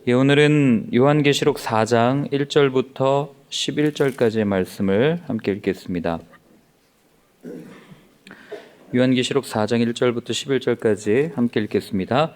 예, 오늘은 요한계시록 4장 1절부터 11절까지의 말씀을 함께 읽겠습니다. 요한계시록 4장 1절부터 11절까지 함께 읽겠습니다.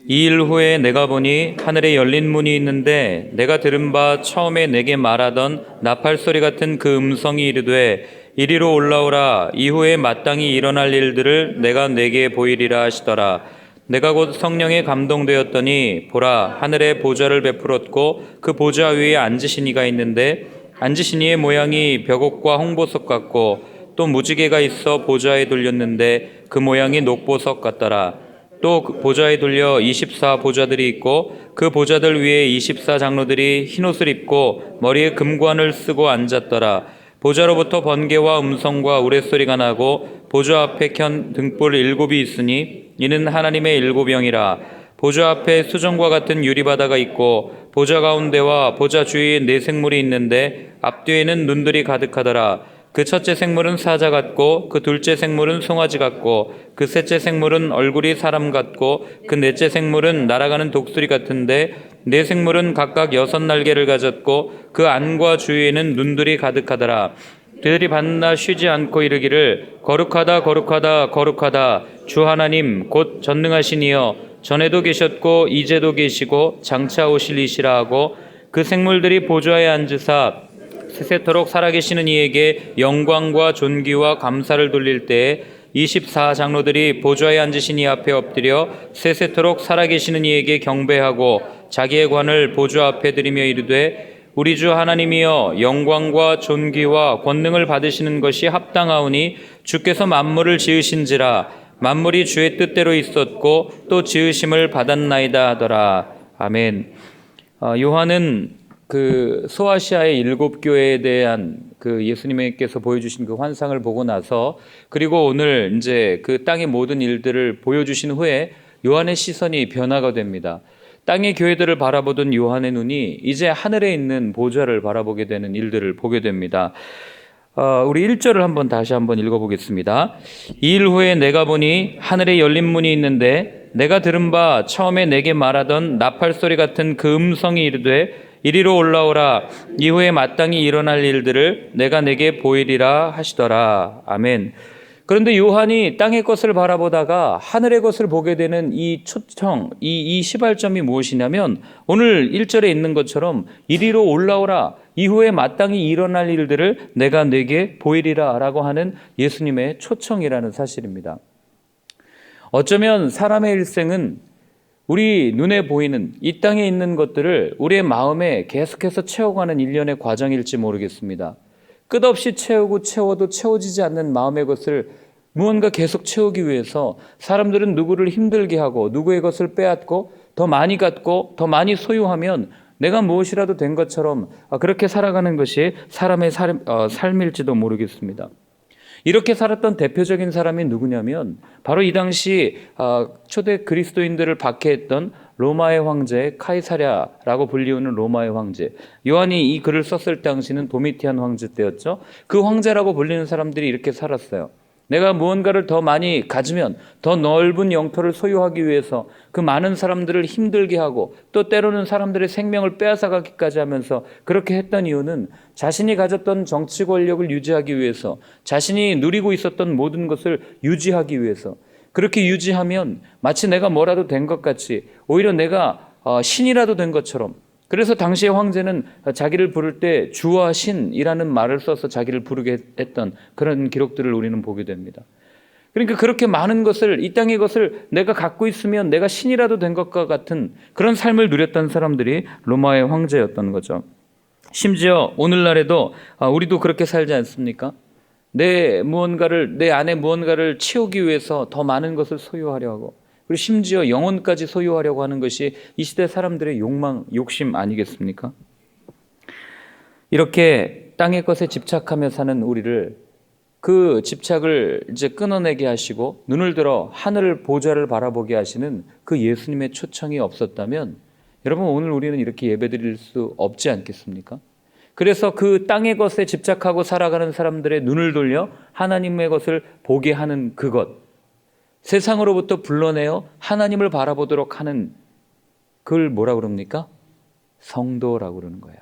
이 일 후에 내가 보니 하늘에 열린 문이 있는데 내가 들은 바 처음에 내게 말하던 나팔 소리 같은 그 음성이 이르되 이리로 올라오라. 이후에 마땅히 일어날 일들을 내가 내게 보이리라 하시더라. 내가 곧 성령에 감동되었더니 보라, 하늘에 보좌를 베풀었고 그 보좌 위에 앉으신 이가 있는데 앉으신 이의 모양이 벽옥과 홍보석 같고 또 무지개가 있어 보좌에 돌렸는데 그 모양이 녹보석 같더라. 또 그 보좌에 돌려 24 보좌들이 있고 그 보좌들 위에 24 장로들이 흰옷을 입고 머리에 금관을 쓰고 앉았더라. 보좌로부터 번개와 음성과 우레소리가 나고 보좌 앞에 켠 등불 7이 있으니 이는 하나님의 7영이라. 보좌 앞에 수정과 같은 유리바다가 있고 보좌 가운데와 보좌 주위에 4생물이 있는데 앞뒤에는 눈들이 가득하더라. 그 첫째 생물은 사자 같고 그 둘째 생물은 송아지 같고 그 셋째 생물은 얼굴이 사람 같고 그 넷째 생물은 날아가는 독수리 같은데 4생물은 각각 6날개를 가졌고 그 안과 주위에는 눈들이 가득하더라. 그들이 밤낮 쉬지 않고 이르기를 거룩하다 거룩하다 거룩하다 주 하나님 곧 전능하신 이여 전에도 계셨고 이제도 계시고 장차 오실 이시라 하고 그 생물들이 보좌에 앉으사 세세토록 살아계시는 이에게 영광과 존귀와 감사를 돌릴 때에 24 장로들이 보좌에 앉으신 이 앞에 엎드려 세세토록 살아계시는 이에게 경배하고 자기의 관을 보좌 앞에 드리며 이르되 우리 주 하나님이여 영광과 존귀와 권능을 받으시는 것이 합당하오니 주께서 만물을 지으신지라 만물이 주의 뜻대로 있었고 또 지으심을 받았나이다 하더라. 아멘. 요한은 그 소아시아의 7교회에 대한 그 예수님께서 보여주신 그 환상을 보고 나서 그리고 오늘 이제 그 땅의 모든 일들을 보여주신 후에 요한의 시선이 변화가 됩니다. 땅의 교회들을 바라보던 요한의 눈이 이제 하늘에 있는 보좌를 바라보게 되는 일들을 보게 됩니다. 우리 1절을 다시 한번 읽어보겠습니다. 이 일 후에 내가 보니 하늘에 열린 문이 있는데 내가 들은 바 처음에 내게 말하던 나팔 소리 같은 그 음성이 이르되 이리로 올라오라. 이후에 마땅히 일어날 일들을 내가 내게 보이리라 하시더라. 아멘. 그런데 요한이 땅의 것을 바라보다가 하늘의 것을 보게 되는 이 초청, 이 시발점이 무엇이냐면 오늘 1절에 있는 것처럼 이리로 올라오라. 이후에 마땅히 일어날 일들을 내가 내게 보이리라 라고 하는 예수님의 초청이라는 사실입니다. 어쩌면 사람의 일생은 우리 눈에 보이는 이 땅에 있는 것들을 우리의 마음에 계속해서 채워가는 일련의 과정일지 모르겠습니다. 끝없이 채우고 채워도 채워지지 않는 마음의 것을 무언가 계속 채우기 위해서 사람들은 누구를 힘들게 하고 누구의 것을 빼앗고 더 많이 갖고 더 많이 소유하면 내가 무엇이라도 된 것처럼 그렇게 살아가는 것이 사람의 삶일지도 모르겠습니다. 이렇게 살았던 대표적인 사람이 누구냐면 바로 이 당시 초대 그리스도인들을 박해했던 로마의 황제 카이사랴라고 불리우는 로마의 황제. 요한이 이 글을 썼을 당시는 도미티안 황제 때였죠. 그 황제라고 불리는 사람들이 이렇게 살았어요. 내가 무언가를 더 많이 가지면 더 넓은 영토를 소유하기 위해서 그 많은 사람들을 힘들게 하고 또 때로는 사람들의 생명을 빼앗아가기까지 하면서 그렇게 했던 이유는 자신이 가졌던 정치 권력을 유지하기 위해서 자신이 누리고 있었던 모든 것을 유지하기 위해서 그렇게 유지하면 마치 내가 뭐라도 된 것 같이 오히려 내가 신이라도 된 것처럼 그래서 당시의 황제는 자기를 부를 때 주와 신이라는 말을 써서 자기를 부르게 했던 그런 기록들을 우리는 보게 됩니다. 그러니까 그렇게 많은 것을 이 땅의 것을 내가 갖고 있으면 내가 신이라도 된 것과 같은 그런 삶을 누렸던 사람들이 로마의 황제였던 거죠. 심지어 오늘날에도 우리도 그렇게 살지 않습니까? 내 안에 무언가를 채우기 위해서 더 많은 것을 소유하려 하고 그리고 심지어 영혼까지 소유하려고 하는 것이 이 시대 사람들의 욕심 아니겠습니까? 이렇게 땅의 것에 집착하며 사는 우리를 그 집착을 이제 끊어내게 하시고 눈을 들어 하늘 보좌를 바라보게 하시는 그 예수님의 초청이 없었다면 여러분 오늘 우리는 이렇게 예배드릴 수 없지 않겠습니까? 그래서 그 땅의 것에 집착하고 살아가는 사람들의 눈을 돌려 하나님의 것을 보게 하는 그것, 세상으로부터 불러내어 하나님을 바라보도록 하는 그걸 뭐라 그럽니까? 성도라고 그러는 거예요.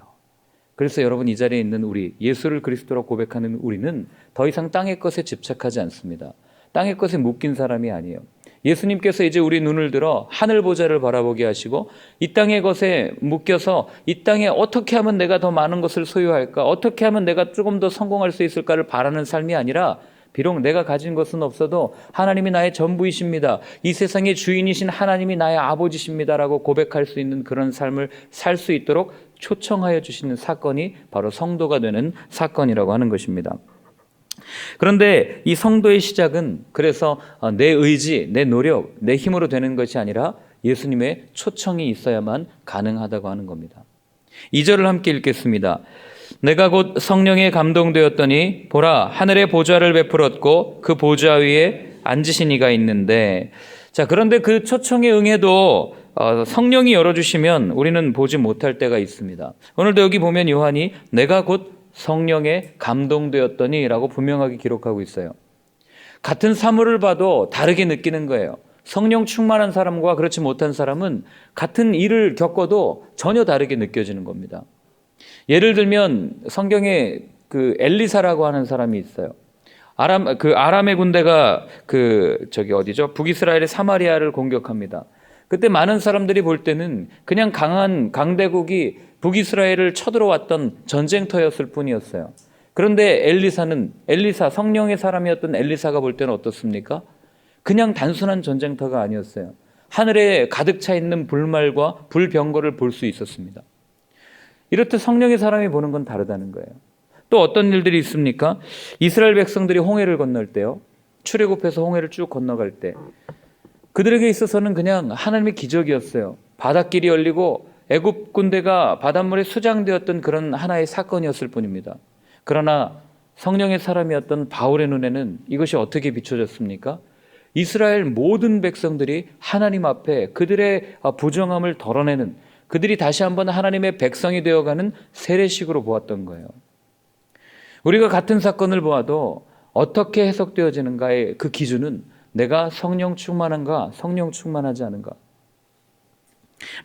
그래서 여러분, 이 자리에 있는 우리, 예수를 그리스도라고 고백하는 우리는 더 이상 땅의 것에 집착하지 않습니다. 땅의 것에 묶인 사람이 아니에요. 예수님께서 이제 우리 눈을 들어 하늘 보좌를 바라보게 하시고, 이 땅의 것에 묶여서 이 땅에 어떻게 하면 내가 더 많은 것을 소유할까, 어떻게 하면 내가 조금 더 성공할 수 있을까를 바라는 삶이 아니라, 비록 내가 가진 것은 없어도 하나님이 나의 전부이십니다, 이 세상의 주인이신 하나님이 나의 아버지십니다라고 고백할 수 있는 그런 삶을 살 수 있도록 초청하여 주시는 사건이 바로 성도가 되는 사건이라고 하는 것입니다. 그런데 이 성도의 시작은 그래서 내 의지, 내 노력, 내 힘으로 되는 것이 아니라 예수님의 초청이 있어야만 가능하다고 하는 겁니다. 2절을 함께 읽겠습니다. 내가 곧 성령에 감동되었더니 보라, 하늘의 보좌를 베풀었고 그 보좌 위에 앉으신 이가 있는데, 자, 그런데 그 초청에 응해도 성령이 열어주시면 우리는 보지 못할 때가 있습니다. 오늘도 여기 보면 요한이 내가 곧 성령에 감동되었더니 라고 분명하게 기록하고 있어요. 같은 사물을 봐도 다르게 느끼는 거예요. 성령 충만한 사람과 그렇지 못한 사람은 같은 일을 겪어도 전혀 다르게 느껴지는 겁니다. 예를 들면 성경에 그 엘리사라고 하는 사람이 있어요. 아람의 군대가 북이스라엘의 사마리아를 공격합니다. 그때 많은 사람들이 볼 때는 그냥 강한 강대국이 북이스라엘을 쳐들어왔던 전쟁터였을 뿐이었어요. 그런데 성령의 사람이었던 엘리사가 볼 때는 어떻습니까? 그냥 단순한 전쟁터가 아니었어요. 하늘에 가득 차 있는 불말과 불병거를 볼 수 있었습니다. 이렇듯 성령의 사람이 보는 건 다르다는 거예요. 또 어떤 일들이 있습니까? 이스라엘 백성들이 홍해를 건널 때요, 출애굽해서 홍해를 쭉 건너갈 때 그들에게 있어서는 그냥 하나님의 기적이었어요. 바닷길이 열리고 애굽 군대가 바닷물에 수장되었던 그런 하나의 사건이었을 뿐입니다. 그러나 성령의 사람이었던 바울의 눈에는 이것이 어떻게 비춰졌습니까? 이스라엘 모든 백성들이 하나님 앞에 그들의 부정함을 덜어내는, 그들이 다시 한번 하나님의 백성이 되어가는 세례식으로 보았던 거예요. 우리가 같은 사건을 보아도 어떻게 해석되어지는가의 그 기준은 내가 성령 충만한가, 성령 충만하지 않은가.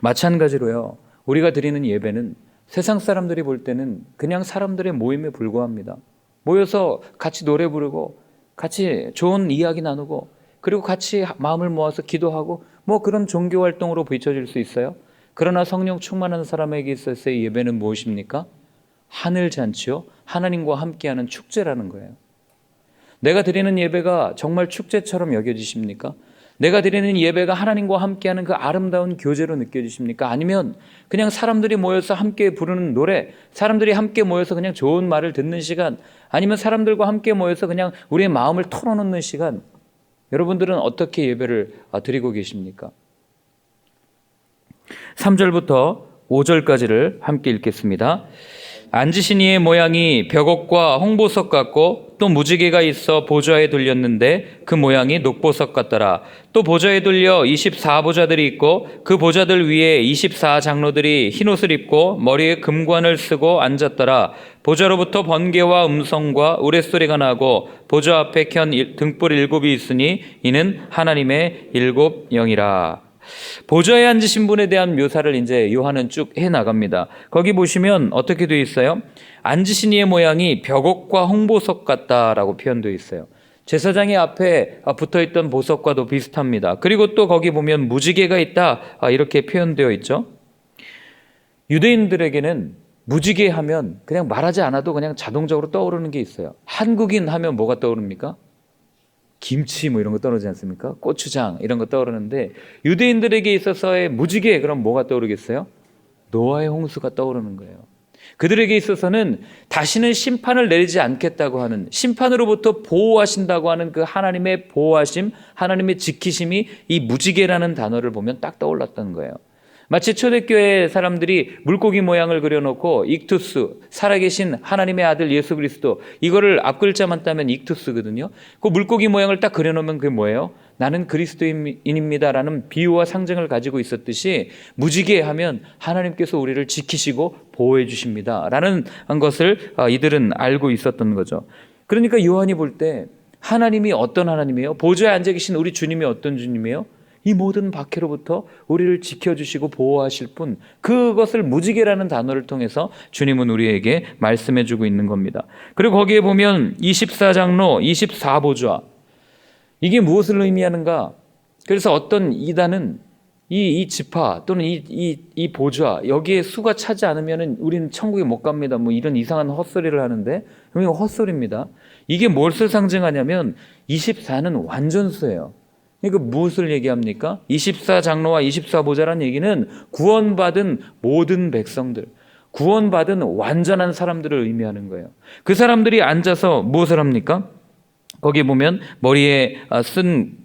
마찬가지로요, 우리가 드리는 예배는 세상 사람들이 볼 때는 그냥 사람들의 모임에 불과합니다. 모여서 같이 노래 부르고 같이 좋은 이야기 나누고 그리고 같이 마음을 모아서 기도하고 그런 종교 활동으로 비춰질 수 있어요. 그러나 성령 충만한 사람에게 있어서의 예배는 무엇입니까? 하늘 잔치요, 하나님과 함께하는 축제라는 거예요. 내가 드리는 예배가 정말 축제처럼 여겨지십니까? 내가 드리는 예배가 하나님과 함께하는 그 아름다운 교제로 느껴지십니까? 아니면 그냥 사람들이 모여서 함께 부르는 노래, 사람들이 함께 모여서 그냥 좋은 말을 듣는 시간, 아니면 사람들과 함께 모여서 그냥 우리의 마음을 털어놓는 시간, 여러분들은 어떻게 예배를 드리고 계십니까? 3절부터 5절까지를 함께 읽겠습니다. 앉으신 이의 모양이 벽옥과 홍보석 같고 또 무지개가 있어 보좌에 둘렸는데 그 모양이 녹보석 같더라. 또 보좌에 둘려 24보좌들이 있고 그 보좌들 위에 24장로들이 흰옷을 입고 머리에 금관을 쓰고 앉았더라. 보좌로부터 번개와 음성과 우레소리가 나고 보좌 앞에 켠 등불 7이 있으니 이는 하나님의 7 영이라. 보좌에 앉으신 분에 대한 묘사를 이제 요한은 쭉 해나갑니다. 거기 보시면 어떻게 되어 있어요? 앉으신 이의 모양이 벽옥과 홍보석 같다라고 표현되어 있어요. 제사장의 앞에 붙어있던 보석과도 비슷합니다. 그리고 또 거기 보면 무지개가 있다, 이렇게 표현되어 있죠. 유대인들에게는 무지개 하면 그냥 말하지 않아도 그냥 자동적으로 떠오르는 게 있어요. 한국인 하면 뭐가 떠오릅니까? 김치 이런 거 떠오르지 않습니까? 고추장 이런 거 떠오르는데, 유대인들에게 있어서의 무지개, 그럼 뭐가 떠오르겠어요? 노아의 홍수가 떠오르는 거예요. 그들에게 있어서는 다시는 심판을 내리지 않겠다고 하는, 심판으로부터 보호하신다고 하는 그 하나님의 보호하심, 하나님의 지키심이 이 무지개라는 단어를 보면 딱 떠올랐던 거예요. 마치 초대교회 사람들이 물고기 모양을 그려놓고 iktusu, 살아계신 하나님의 아들 예수 그리스도, 이거를 앞글자만 따면 iktusu거든요. 그 물고기 모양을 딱 그려놓으면 그게 뭐예요? 나는 그리스도인입니다라는 비유와 상징을 가지고 있었듯이, 무지개 하면 하나님께서 우리를 지키시고 보호해 주십니다라는 것을 이들은 알고 있었던 거죠. 그러니까 요한이 볼 때 하나님이 어떤 하나님이에요? 보좌에 앉아 계신 우리 주님이 어떤 주님이에요? 이 모든 박해로부터 우리를 지켜주시고 보호하실 분, 그것을 무지개라는 단어를 통해서 주님은 우리에게 말씀해주고 있는 겁니다. 그리고 거기에 보면 24장로 24보좌, 이게 무엇을 의미하는가? 그래서 어떤 이단은 이 지파 또는 이 보좌, 여기에 수가 차지 않으면 우리는 천국에 못 갑니다, 뭐 이런 이상한 헛소리를 하는데, 이거 헛소리입니다. 이게 무엇을 상징하냐면 24는 완전수예요. 그러니까 무엇을 얘기합니까? 24장로와 24보좌라는 얘기는 구원받은 모든 백성들, 구원받은 완전한 사람들을 의미하는 거예요. 그 사람들이 앉아서 무엇을 합니까? 거기 보면 머리에 쓴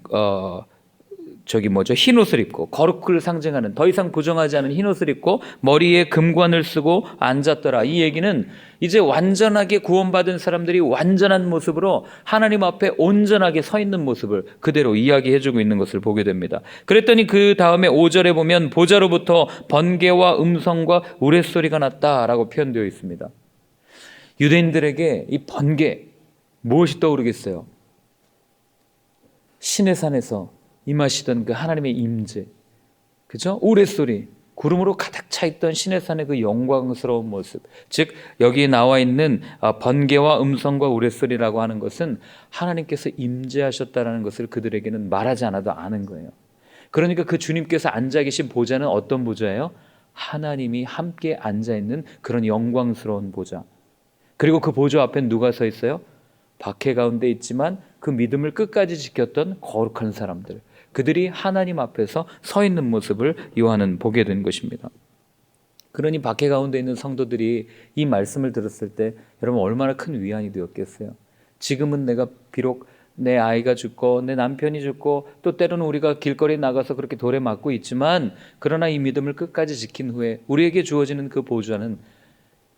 흰 옷을 입고, 거룩을 상징하는, 더 이상 부정하지 않은 흰 옷을 입고 머리에 금관을 쓰고 앉았더라. 이 얘기는 이제 완전하게 구원받은 사람들이 완전한 모습으로 하나님 앞에 온전하게 서 있는 모습을 그대로 이야기해주고 있는 것을 보게 됩니다. 그랬더니 그 다음에 5절에 보면 보좌로부터 번개와 음성과 우레소리가 났다라고 표현되어 있습니다. 유대인들에게 이 번개, 무엇이 떠오르겠어요? 신의 산에서 임하시던 그 하나님의 임재, 그죠? 우레소리, 구름으로 가득 차 있던 신의 산의 그 영광스러운 모습, 즉 여기에 나와 있는 번개와 음성과 우레소리라고 하는 것은 하나님께서 임재하셨다라는 것을 그들에게는 말하지 않아도 아는 거예요. 그러니까 그 주님께서 앉아 계신 보좌는 어떤 보좌예요? 하나님이 함께 앉아 있는 그런 영광스러운 보좌. 그리고 그 보좌 앞에 누가 서 있어요? 박해 가운데 있지만 그 믿음을 끝까지 지켰던 거룩한 사람들, 그들이 하나님 앞에서 서 있는 모습을 요한은 보게 된 것입니다. 그러니 박해 가운데 있는 성도들이 이 말씀을 들었을 때 여러분 얼마나 큰 위안이 되었겠어요. 지금은 내가 비록 내 아이가 죽고 내 남편이 죽고 또 때로는 우리가 길거리에 나가서 그렇게 돌에 맞고 있지만, 그러나 이 믿음을 끝까지 지킨 후에 우리에게 주어지는 그 보좌는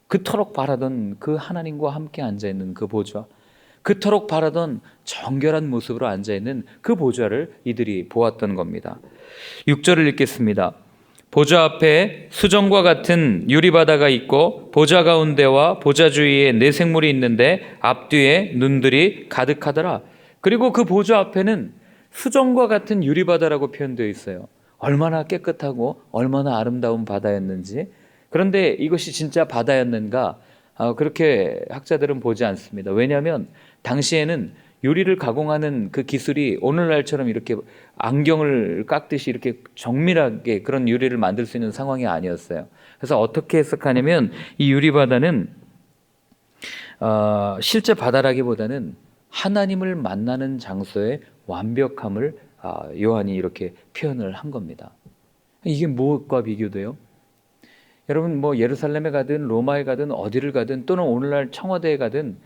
그토록 바라던 그 하나님과 함께 앉아있는 그 보좌, 그토록 바라던 정결한 모습으로 앉아있는 그 보좌를 이들이 보았던 겁니다. 6절을 읽겠습니다. 보좌 앞에 수정과 같은 유리바다가 있고 보좌 가운데와 보좌 주위에 네 생물이 있는데 앞뒤에 눈들이 가득하더라. 그리고 그 보좌 앞에는 수정과 같은 유리바다라고 표현되어 있어요. 얼마나 깨끗하고 얼마나 아름다운 바다였는지. 그런데 이것이 진짜 바다였는가? 그렇게 학자들은 보지 않습니다. 왜냐하면 당시에는 유리를 가공하는 그 기술이 오늘날처럼 이렇게 안경을 깎듯이 이렇게 정밀하게 그런 유리를 만들 수 있는 상황이 아니었어요. 그래서 어떻게 해석하냐면 이 유리바다는 실제 바다라기보다는 하나님을 만나는 장소의 완벽함을 요한이 이렇게 표현을 한 겁니다. 이게 무엇과 비교돼요? 여러분 뭐 예루살렘에 가든 로마에 가든 어디를 가든 또는 오늘날 청와대에 가든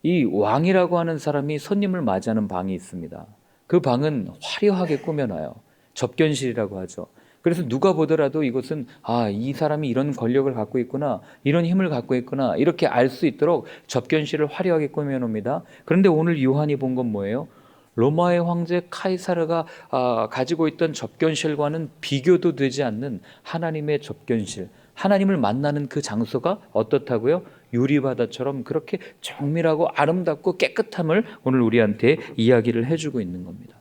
이 왕이라고 하는 사람이 손님을 맞이하는 방이 있습니다. 그 방은 화려하게 꾸며놔요. 접견실이라고 하죠. 그래서 누가 보더라도 이것은 이 사람이 이런 권력을 갖고 있구나, 이런 힘을 갖고 있구나, 이렇게 알 수 있도록 접견실을 화려하게 꾸며놓습니다. 그런데 오늘 요한이 본 건 뭐예요? 로마의 황제 카이사르가 가지고 있던 접견실과는 비교도 되지 않는 하나님의 접견실, 하나님을 만나는 그 장소가 어떻다고요? 유리바다처럼 그렇게 정밀하고 아름답고 깨끗함을 오늘 우리한테 이야기를 해주고 있는 겁니다.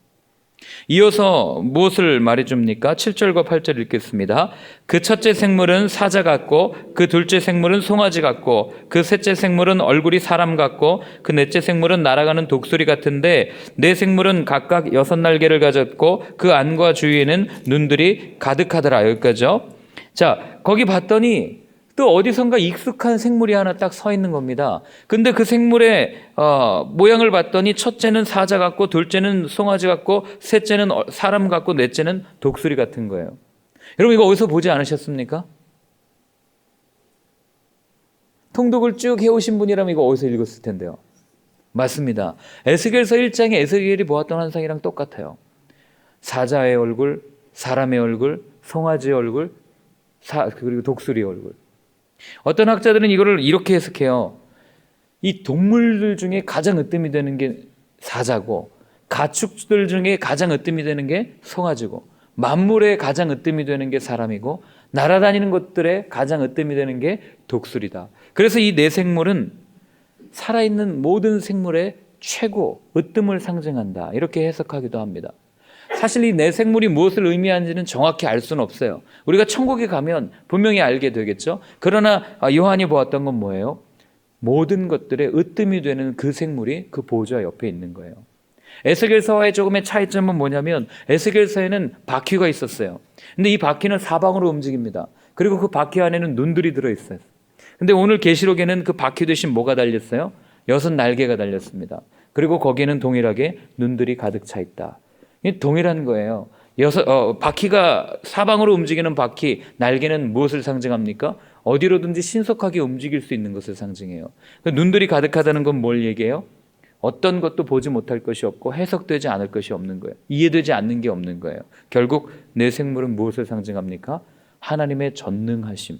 이어서 무엇을 말해줍니까? 7절과 8절 읽겠습니다. 그 첫째 생물은 사자 같고 그 둘째 생물은 송아지 같고 그 셋째 생물은 얼굴이 사람 같고 그 넷째 생물은 날아가는 독수리 같은데 네 생물은 각각 6날개를 가졌고 그 안과 주위에는 눈들이 가득하더라. 여기까지요. 자, 거기 봤더니 또 어디선가 익숙한 생물이 하나 딱 서 있는 겁니다. 근데 그 생물의 모양을 봤더니 첫째는 사자 같고 둘째는 송아지 같고 셋째는 사람 같고 넷째는 독수리 같은 거예요. 여러분 이거 어디서 보지 않으셨습니까? 통독을 쭉 해오신 분이라면 이거 어디서 읽었을 텐데요. 맞습니다. 에스겔서 1장에 에스겔이 보았던 환상이랑 똑같아요. 사자의 얼굴, 사람의 얼굴, 송아지의 얼굴, 그리고 독수리의 얼굴. 어떤 학자들은 이거를 이렇게 해석해요. 이 동물들 중에 가장 으뜸이 되는 게 사자고, 가축들 중에 가장 으뜸이 되는 게 송아지고, 만물에 가장 으뜸이 되는 게 사람이고, 날아다니는 것들에 가장 으뜸이 되는 게 독수리다. 그래서 이 네 생물은 살아있는 모든 생물의 최고 으뜸을 상징한다. 이렇게 해석하기도 합니다. 사실 이 내 생물이 무엇을 의미하는지는 정확히 알 수는 없어요. 우리가 천국에 가면 분명히 알게 되겠죠. 그러나 요한이 보았던 건 뭐예요? 모든 것들의 으뜸이 되는 그 생물이 그 보좌 옆에 있는 거예요. 에스겔서와의 조금의 차이점은 뭐냐면 에스겔서에는 바퀴가 있었어요. 근데 이 바퀴는 사방으로 움직입니다. 그리고 그 바퀴 안에는 눈들이 들어있어요. 근데 오늘 계시록에는 그 바퀴 대신 뭐가 달렸어요? 6날개가 달렸습니다. 그리고 거기에는 동일하게 눈들이 가득 차 있다. 이 동일한 거예요. 바퀴가 사방으로 움직이는 바퀴, 날개는 무엇을 상징합니까? 어디로든지 신속하게 움직일 수 있는 것을 상징해요. 눈들이 가득하다는 건 뭘 얘기해요? 어떤 것도 보지 못할 것이 없고 해석되지 않을 것이 없는 거예요. 이해되지 않는 게 없는 거예요. 결국 내 생물은 무엇을 상징합니까? 하나님의 전능하심.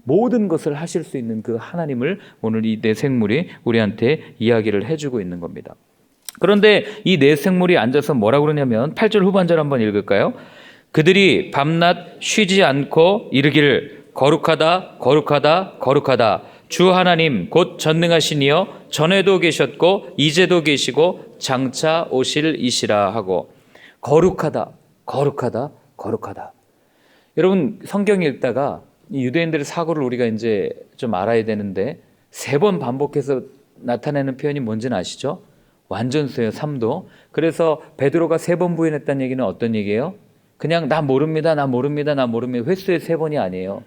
모든 것을 하실 수 있는 그 하나님을 오늘 이 내 생물이 우리한테 이야기를 해주고 있는 겁니다. 그런데 이 내 생물이 앉아서 뭐라고 그러냐면 8절 후반절 한번 읽을까요? 그들이 밤낮 쉬지 않고 이르기를 거룩하다 거룩하다 거룩하다 주 하나님 곧 전능하시니여 전에도 계셨고 이제도 계시고 장차 오실 이시라 하고 거룩하다 거룩하다 거룩하다. 여러분 성경 읽다가 이 유대인들의 사고를 우리가 이제 좀 알아야 되는데 3번 반복해서 나타내는 표현이 뭔지는 아시죠? 완전수예요. 3도. 그래서 베드로가 3번 부인했다는 얘기는 어떤 얘기예요? 그냥 나 모릅니다 나 모릅니다 나 모릅니다 횟수의 3번이 아니에요.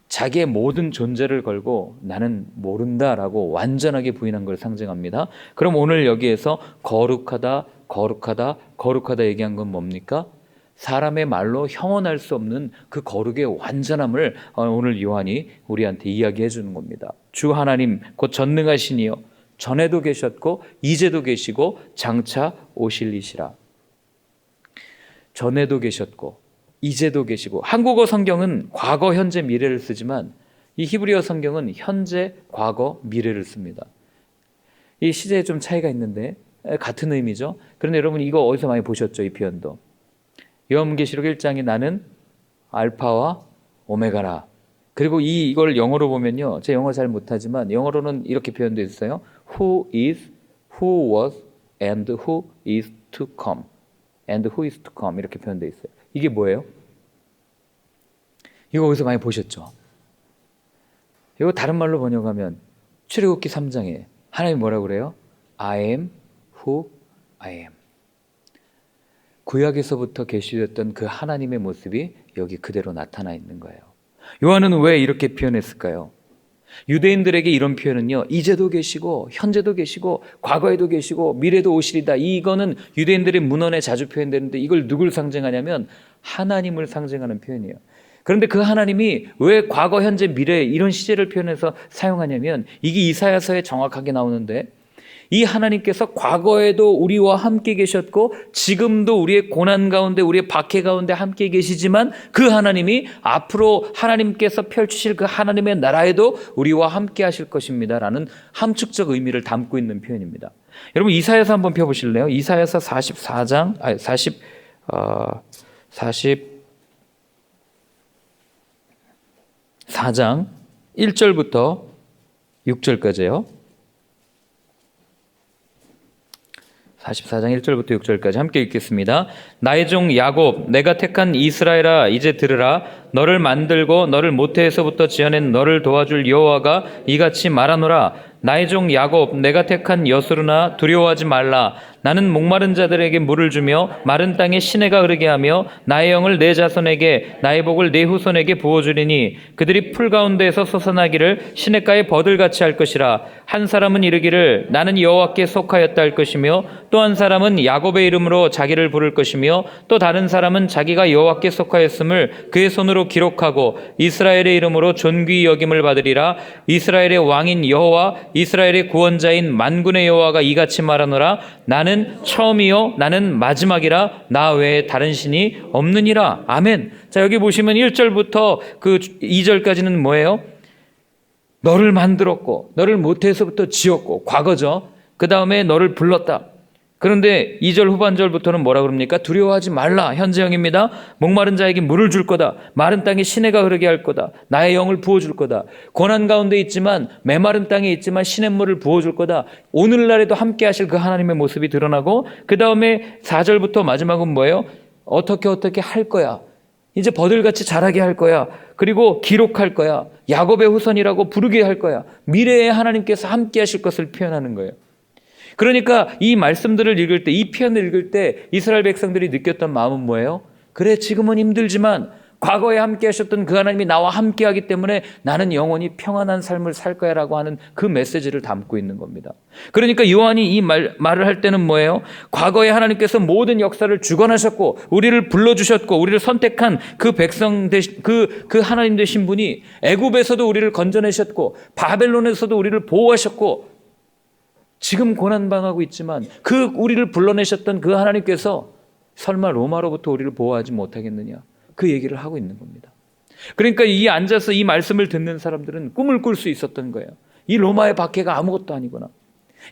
자기의 모든 존재를 걸고 나는 모른다라고 완전하게 부인한 걸 상징합니다. 그럼 오늘 여기에서 거룩하다 거룩하다 거룩하다 얘기한 건 뭡니까? 사람의 말로 형언할 수 없는 그 거룩의 완전함을 오늘 요한이 우리한테 이야기해 주는 겁니다. 주 하나님 곧 전능하시니요 전에도 계셨고 이제도 계시고 장차 오실 이시라. 전에도 계셨고 이제도 계시고. 한국어 성경은 과거, 현재, 미래를 쓰지만 이 히브리어 성경은 현재, 과거, 미래를 씁니다. 이 시제에 좀 차이가 있는데 같은 의미죠. 그런데 여러분 이거 어디서 많이 보셨죠? 이 표현도. 요한계시록 1장에 나는 알파와 오메가라. 그리고 이걸 영어로 보면요. 제 영어 잘 못하지만 영어로는 이렇게 표현되어 있어요. Who is, who was, and who is to come. and who is to come 이렇게 표현되어 있어요. 이게 뭐예요? 이거 어디서 많이 보셨죠? 이거 다른 말로 번역하면 출애굽기 3장에 하나님이 뭐라고 그래요? I am who I am. 구약에서부터 계시됐던 그 하나님의 모습이 여기 그대로 나타나 있는 거예요. 요한은 왜 이렇게 표현했을까요? 유대인들에게 이런 표현은요, 이제도 계시고 현재도 계시고 과거에도 계시고 미래도 오시리다. 이거는 유대인들의 문헌에 자주 표현되는데 이걸 누굴 상징하냐면 하나님을 상징하는 표현이에요. 그런데 그 하나님이 왜 과거, 현재, 미래 이런 시제를 표현해서 사용하냐면 이게 이사야서에 정확하게 나오는데 이 하나님께서 과거에도 우리와 함께 계셨고 지금도 우리의 고난 가운데 우리의 박해 가운데 함께 계시지만 그 하나님이 앞으로 하나님께서 펼치실 그 하나님의 나라에도 우리와 함께 하실 것입니다 라는 함축적 의미를 담고 있는 표현입니다. 여러분 이사야서 한번 펴보실래요? 이사야서 44장 44장 1절부터 6절까지요. 44장 1절부터 6절까지 함께 읽겠습니다. 나의 종 야곱, 내가 택한 이스라엘아, 이제 들으라. 너를 만들고 너를 모태에서부터 지어낸 너를 도와줄 여호와가 이같이 말하노라. 나의 종 야곱, 내가 택한 여수르나 두려워하지 말라. 나는 목마른 자들에게 물을 주며 마른 땅에 시내가 흐르게 하며 나의 영을 내 자손에게 나의 복을 내 후손에게 부어주리니 그들이 풀 가운데에서 솟아나기를 시냇가에 버들같이 할 것이라. 한 사람은 이르기를 나는 여호와께 속하였다 할 것이며 또 한 사람은 야곱의 이름으로 자기를 부를 것이며 또 다른 사람은 자기가 여호와께 속하였음을 그의 손으로 기록하고 이스라엘의 이름으로 존귀 여김을 받으리라. 이스라엘의 왕인 여호와 이스라엘의 구원자인 만군의 여호와가 이같이 말하노라. 나는 처음이요 나는 마지막이라. 나 외에 다른 신이 없느니라. 아멘. 자, 여기 보시면 1절부터 그 2절까지는 뭐예요? 너를 만들었고 너를 모태에서부터 지었고 과거죠. 그 다음에 너를 불렀다. 그런데 2절 후반절부터는 뭐라 그럽니까? 두려워하지 말라. 현재형입니다. 목마른 자에게 물을 줄 거다. 마른 땅에 시내가 흐르게 할 거다. 나의 영을 부어줄 거다. 고난 가운데 있지만, 메마른 땅에 있지만 시냇물을 부어줄 거다. 오늘날에도 함께 하실 그 하나님의 모습이 드러나고, 그 다음에 4절부터 마지막은 뭐예요? 어떻게 할 거야. 이제 버들같이 자라게 할 거야. 그리고 기록할 거야. 야곱의 후손이라고 부르게 할 거야. 미래에 하나님께서 함께 하실 것을 표현하는 거예요. 그러니까 이 말씀들을 읽을 때, 이 표현을 읽을 때 이스라엘 백성들이 느꼈던 마음은 뭐예요? 그래, 지금은 힘들지만 과거에 함께 하셨던 그 하나님이 나와 함께 하기 때문에 나는 영원히 평안한 삶을 살 거야 라고 하는 그 메시지를 담고 있는 겁니다. 그러니까 요한이 이 말을 할 때는 뭐예요? 과거에 하나님께서 모든 역사를 주관하셨고 우리를 불러주셨고 우리를 선택한 그 백성 되신 그 하나님 되신 분이 애굽에서도 우리를 건져내셨고 바벨론에서도 우리를 보호하셨고 지금 고난당하고 있지만 그 우리를 불러내셨던 그 하나님께서 설마 로마로부터 우리를 보호하지 못하겠느냐, 그 얘기를 하고 있는 겁니다. 그러니까 이 앉아서 이 말씀을 듣는 사람들은 꿈을 꿀 수 있었던 거예요. 이 로마의 박해가 아무것도 아니구나.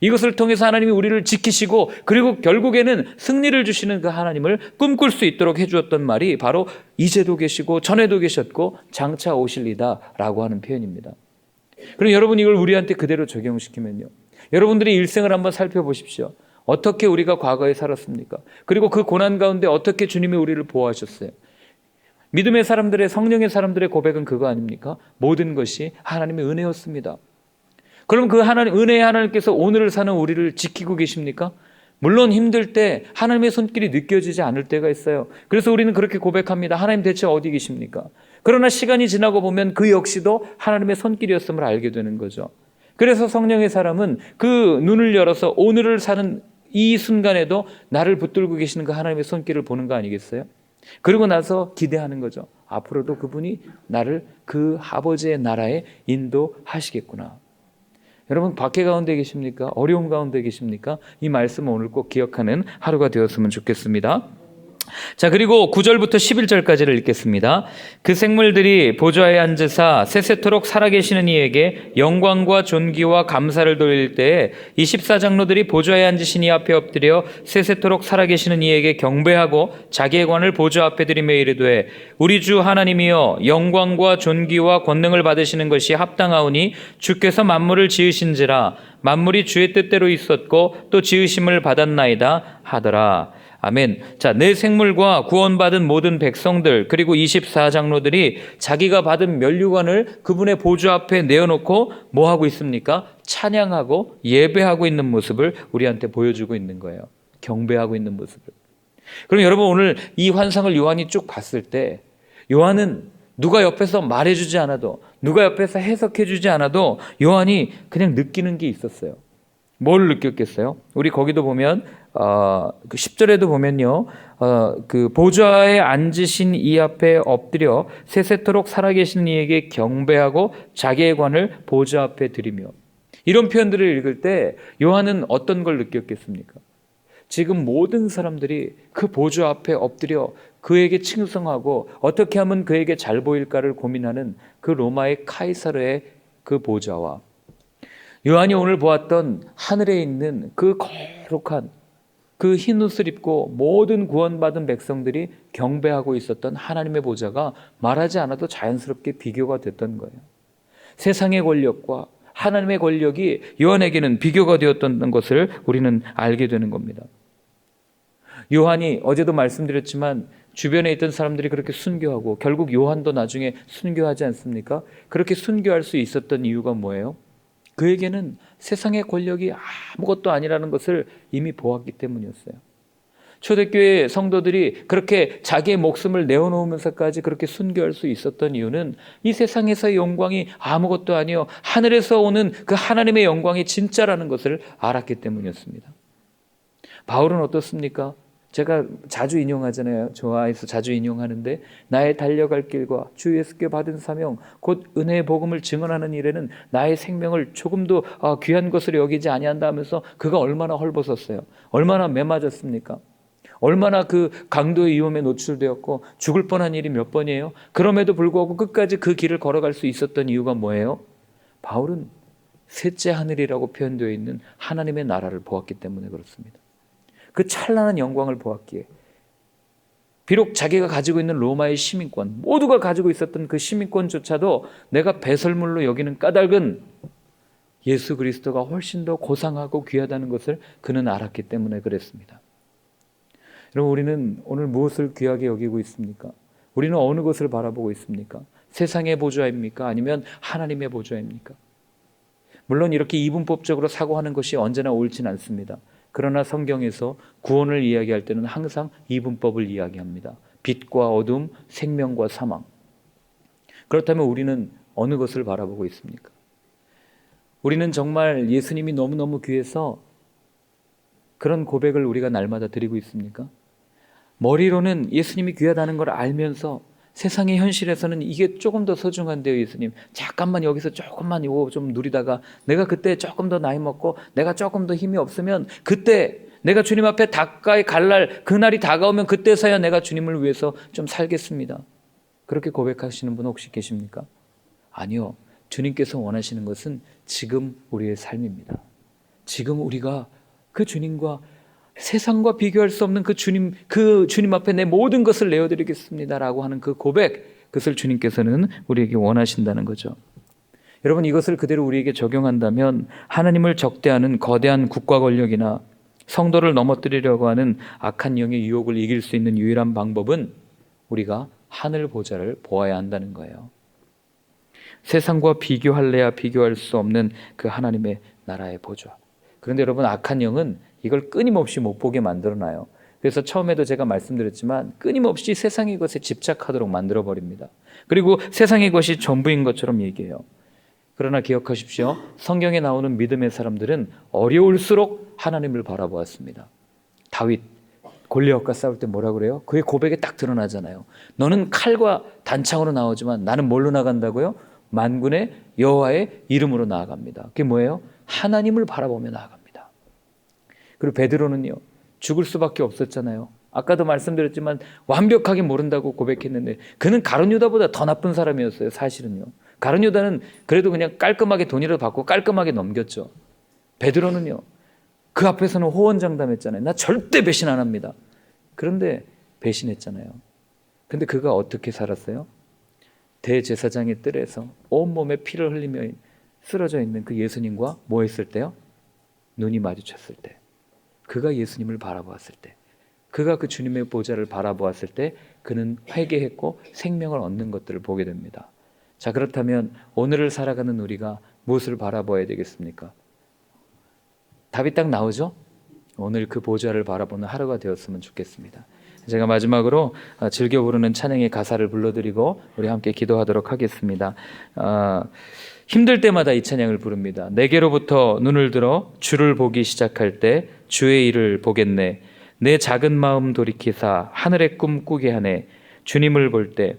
이것을 통해서 하나님이 우리를 지키시고 그리고 결국에는 승리를 주시는 그 하나님을 꿈꿀 수 있도록 해주었던 말이 바로 이제도 계시고 전에도 계셨고 장차 오실리다 라고 하는 표현입니다. 그럼 여러분 이걸 우리한테 그대로 적용시키면요, 여러분들이 일생을 한번 살펴보십시오. 어떻게 우리가 과거에 살았습니까? 그리고 그 고난 가운데 어떻게 주님이 우리를 보호하셨어요? 믿음의 사람들의, 성령의 사람들의 고백은 그거 아닙니까? 모든 것이 하나님의 은혜였습니다. 그럼 그 하나님, 은혜의 하나님께서 오늘을 사는 우리를 지키고 계십니까? 물론 힘들 때 하나님의 손길이 느껴지지 않을 때가 있어요. 그래서 우리는 그렇게 고백합니다. 하나님 대체 어디 계십니까? 그러나 시간이 지나고 보면 그 역시도 하나님의 손길이었음을 알게 되는 거죠. 그래서 성령의 사람은 그 눈을 열어서 오늘을 사는 이 순간에도 나를 붙들고 계시는 그 하나님의 손길을 보는 거 아니겠어요? 그리고 나서 기대하는 거죠. 앞으로도 그분이 나를 그 아버지의 나라에 인도하시겠구나. 여러분 박해 가운데 계십니까? 어려움 가운데 계십니까? 이 말씀을 오늘 꼭 기억하는 하루가 되었으면 좋겠습니다. 자, 그리고 9절부터 11절까지를 읽겠습니다. 그 생물들이 보좌에 앉으사 세세토록 살아계시는 이에게 영광과 존귀와 감사를 돌릴 때에 24장로들이 보좌에 앉으신 이 앞에 엎드려 세세토록 살아계시는 이에게 경배하고 자기의 관을 보좌 앞에 들이며 이르되 우리 주 하나님이여 영광과 존귀와 권능을 받으시는 것이 합당하오니 주께서 만물을 지으신지라 만물이 주의 뜻대로 있었고 또 지으심을 받았나이다 하더라. 아멘. 자, 내 생물과 구원받은 모든 백성들 그리고 24장로들이 자기가 받은 면류관을 그분의 보좌 앞에 내어놓고 뭐 하고 있습니까? 찬양하고 예배하고 있는 모습을 우리한테 보여주고 있는 거예요. 경배하고 있는 모습을. 그럼 여러분 오늘 이 환상을 요한이 쭉 봤을 때 요한은 누가 옆에서 말해주지 않아도 누가 옆에서 해석해주지 않아도 요한이 그냥 느끼는 게 있었어요. 뭘 느꼈겠어요? 우리 거기도 보면 그 10절에도 보면요, 그 보좌에 앉으신 이 앞에 엎드려 세세토록 살아계신 이에게 경배하고 자기의 관을 보좌 앞에 드리며, 이런 표현들을 읽을 때 요한은 어떤 걸 느꼈겠습니까? 지금 모든 사람들이 그 보좌 앞에 엎드려 그에게 칭송하고 어떻게 하면 그에게 잘 보일까를 고민하는 그 로마의 카이사르의 그 보좌와 요한이 오늘 보았던 하늘에 있는 그 거룩한 그 흰 옷을 입고 모든 구원받은 백성들이 경배하고 있었던 하나님의 보좌가 말하지 않아도 자연스럽게 비교가 됐던 거예요. 세상의 권력과 하나님의 권력이 요한에게는 비교가 되었던 것을 우리는 알게 되는 겁니다. 요한이 어제도 말씀드렸지만 주변에 있던 사람들이 그렇게 순교하고 결국 요한도 나중에 순교하지 않습니까? 그렇게 순교할 수 있었던 이유가 뭐예요? 그에게는 세상의 권력이 아무것도 아니라는 것을 이미 보았기 때문이었어요. 초대교회 성도들이 그렇게 자기의 목숨을 내어놓으면서까지 그렇게 순교할 수 있었던 이유는 이 세상에서의 영광이 아무것도 아니요 하늘에서 오는 그 하나님의 영광이 진짜라는 것을 알았기 때문이었습니다. 바울은 어떻습니까? 제가 자주 인용하잖아요. 좋아해서 자주 인용하는데 나의 달려갈 길과 주 예수께 받은 사명 곧 은혜의 복음을 증언하는 일에는 나의 생명을 조금도 귀한 것으로 여기지 아니한다 하면서 그가 얼마나 헐벗었어요. 얼마나 매맞았습니까? 얼마나 그 강도의 위험에 노출되었고 죽을 뻔한 일이 몇 번이에요. 그럼에도 불구하고 끝까지 그 길을 걸어갈 수 있었던 이유가 뭐예요? 바울은 셋째 하늘이라고 표현되어 있는 하나님의 나라를 보았기 때문에 그렇습니다. 그 찬란한 영광을 보았기에 비록 자기가 가지고 있는 로마의 시민권, 모두가 가지고 있었던 그 시민권조차도 내가 배설물로 여기는 까닭은 예수 그리스도가 훨씬 더 고상하고 귀하다는 것을 그는 알았기 때문에 그랬습니다. 여러분, 우리는 오늘 무엇을 귀하게 여기고 있습니까? 우리는 어느 것을 바라보고 있습니까? 세상의 보좌입니까? 아니면 하나님의 보좌입니까? 물론 이렇게 이분법적으로 사고하는 것이 언제나 옳지는 않습니다. 그러나 성경에서 구원을 이야기할 때는 항상 이분법을 이야기합니다. 빛과 어둠, 생명과 사망. 그렇다면 우리는 어느 것을 바라보고 있습니까? 우리는 정말 예수님이 너무너무 귀해서 그런 고백을 우리가 날마다 드리고 있습니까? 머리로는 예수님이 귀하다는 걸 알면서 세상의 현실에서는 이게 조금 더 소중한데요, 예수님. 잠깐만 여기서 조금만 이거 좀 누리다가 내가 그때 조금 더 나이 먹고 내가 조금 더 힘이 없으면 그때 내가 주님 앞에 가까이 갈 날, 그날이 다가오면 그때서야 내가 주님을 위해서 좀 살겠습니다. 그렇게 고백하시는 분 혹시 계십니까? 아니요. 주님께서 원하시는 것은 지금 우리의 삶입니다. 지금 우리가 그 주님과 세상과 비교할 수 없는 그 주님 앞에 내 모든 것을 내어드리겠습니다라고 하는 그 고백, 그것을 주님께서는 우리에게 원하신다는 거죠. 여러분, 이것을 그대로 우리에게 적용한다면 하나님을 적대하는 거대한 국가 권력이나 성도를 넘어뜨리려고 하는 악한 영의 유혹을 이길 수 있는 유일한 방법은 우리가 하늘 보좌를 보아야 한다는 거예요. 세상과 비교할래야 비교할 수 없는 그 하나님의 나라의 보좌. 그런데 여러분, 악한 영은 이걸 끊임없이 못 보게 만들어놔요. 그래서 처음에도 제가 말씀드렸지만 끊임없이 세상의 것에 집착하도록 만들어버립니다. 그리고 세상의 것이 전부인 것처럼 얘기해요. 그러나 기억하십시오. 성경에 나오는 믿음의 사람들은 어려울수록 하나님을 바라보았습니다. 다윗, 골리앗과 싸울 때 뭐라 그래요? 그의 고백에 딱 드러나잖아요. 너는 칼과 단창으로 나오지만 나는 뭘로 나간다고요? 만군의 여호와의 이름으로 나아갑니다. 그게 뭐예요? 하나님을 바라보며 나아갑니다. 그리고 베드로는요, 죽을 수밖에 없었잖아요. 아까도 말씀드렸지만 완벽하게 모른다고 고백했는데 그는 가룟 유다보다 더 나쁜 사람이었어요. 사실은요. 가룟 유다는 그래도 그냥 깔끔하게 돈이라도 받고 깔끔하게 넘겼죠. 베드로는요, 그 앞에서는 호언장담했잖아요. 나 절대 배신 안 합니다. 그런데 배신했잖아요. 근데 그가 어떻게 살았어요? 대제사장의 뜰에서 온몸에 피를 흘리며 쓰러져 있는 그 예수님과 뭐 했을 때요? 눈이 마주쳤을 때, 그가 예수님을 바라보았을 때, 그가 그 주님의 보좌를 바라보았을 때 그는 회개했고 생명을 얻는 것들을 보게 됩니다. 자, 그렇다면 오늘을 살아가는 우리가 무엇을 바라봐야 되겠습니까? 답이 딱 나오죠? 오늘 그 보좌를 바라보는 하루가 되었으면 좋겠습니다. 제가 마지막으로 즐겨 부르는 찬양의 가사를 불러드리고 우리 함께 기도하도록 하겠습니다. 힘들 때마다 이 찬양을 부릅니다. 내게로부터 눈을 들어 주를 보기 시작할 때 주의 일을 보겠네. 내 작은 마음 돌이키사 하늘의 꿈 꾸게 하네. 주님을 볼 때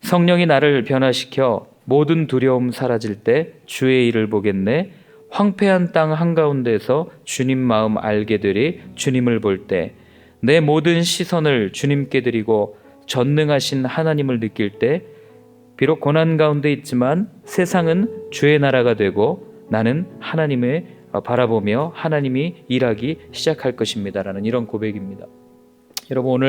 성령이 나를 변화시켜 모든 두려움 사라질 때 주의 일을 보겠네. 황폐한 땅 한가운데서 주님 마음 알게 되리. 주님을 볼 때 내 모든 시선을 주님께 드리고 전능하신 하나님을 느낄 때 비록 고난 가운데 있지만 세상은 주의 나라가 되고 나는 하나님을 바라보며 하나님이 일하기 시작할 것입니다라는 이런 고백입니다. 여러분,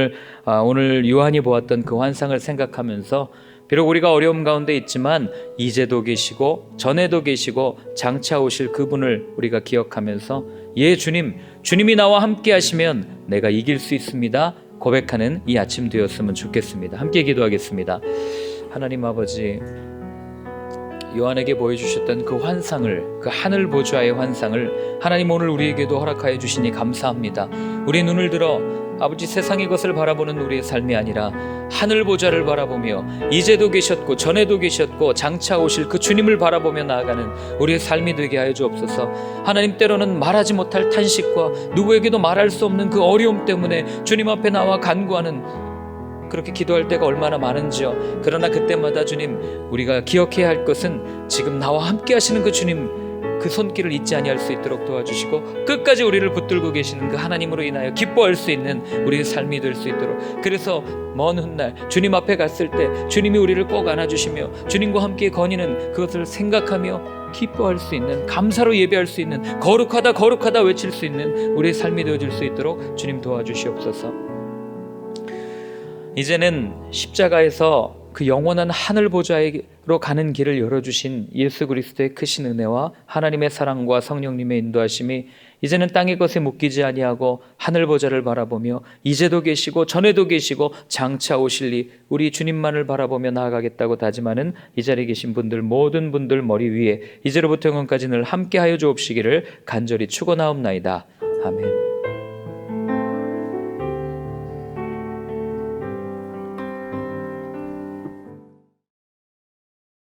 오늘 요한이 보았던 그 환상을 생각하면서 비록 우리가 어려움 가운데 있지만 이제도 계시고 전에도 계시고 장차 오실 그분을 우리가 기억하면서 예, 주님이 나와 함께 하시면 내가 이길 수 있습니다 고백하는 이 아침 되었으면 좋겠습니다. 함께 기도하겠습니다. 하나님 아버지, 요한에게 보여주셨던 그 환상을, 그 하늘 보좌의 환상을 하나님 오늘 우리에게도 허락하여 주시니 감사합니다. 우리 눈을 들어 아버지 세상의 것을 바라보는 우리의 삶이 아니라 하늘 보좌를 바라보며 이제도 계셨고 전에도 계셨고 장차 오실 그 주님을 바라보며 나아가는 우리의 삶이 되게 하여 주옵소서. 하나님, 때로는 말하지 못할 탄식과 누구에게도 말할 수 없는 그 어려움 때문에 주님 앞에 나와 간구하는, 그렇게 기도할 때가 얼마나 많은지요. 그러나 그때마다 주님, 우리가 기억해야 할 것은 지금 나와 함께 하시는 그 주님, 그 손길을 잊지 아니할 수 있도록 도와주시고 끝까지 우리를 붙들고 계시는 그 하나님으로 인하여 기뻐할 수 있는 우리의 삶이 될 수 있도록, 그래서 먼 훗날 주님 앞에 갔을 때 주님이 우리를 꼭 안아주시며 주님과 함께 거니는 그것을 생각하며 기뻐할 수 있는, 감사로 예배할 수 있는, 거룩하다 거룩하다 외칠 수 있는 우리의 삶이 되어질 수 있도록 주님 도와주시옵소서. 이제는 십자가에서 그 영원한 하늘 보좌로 가는 길을 열어주신 예수 그리스도의 크신 은혜와 하나님의 사랑과 성령님의 인도하심이 이제는 땅의 것에 묶이지 아니하고 하늘 보좌를 바라보며 이제도 계시고 전에도 계시고 장차 오실리 우리 주님만을 바라보며 나아가겠다고 다짐하는 이 자리에 계신 분들, 모든 분들 머리 위에 이제로부터 영원까지 늘 함께하여 주옵시기를 간절히 축원하옵나이다. 아멘.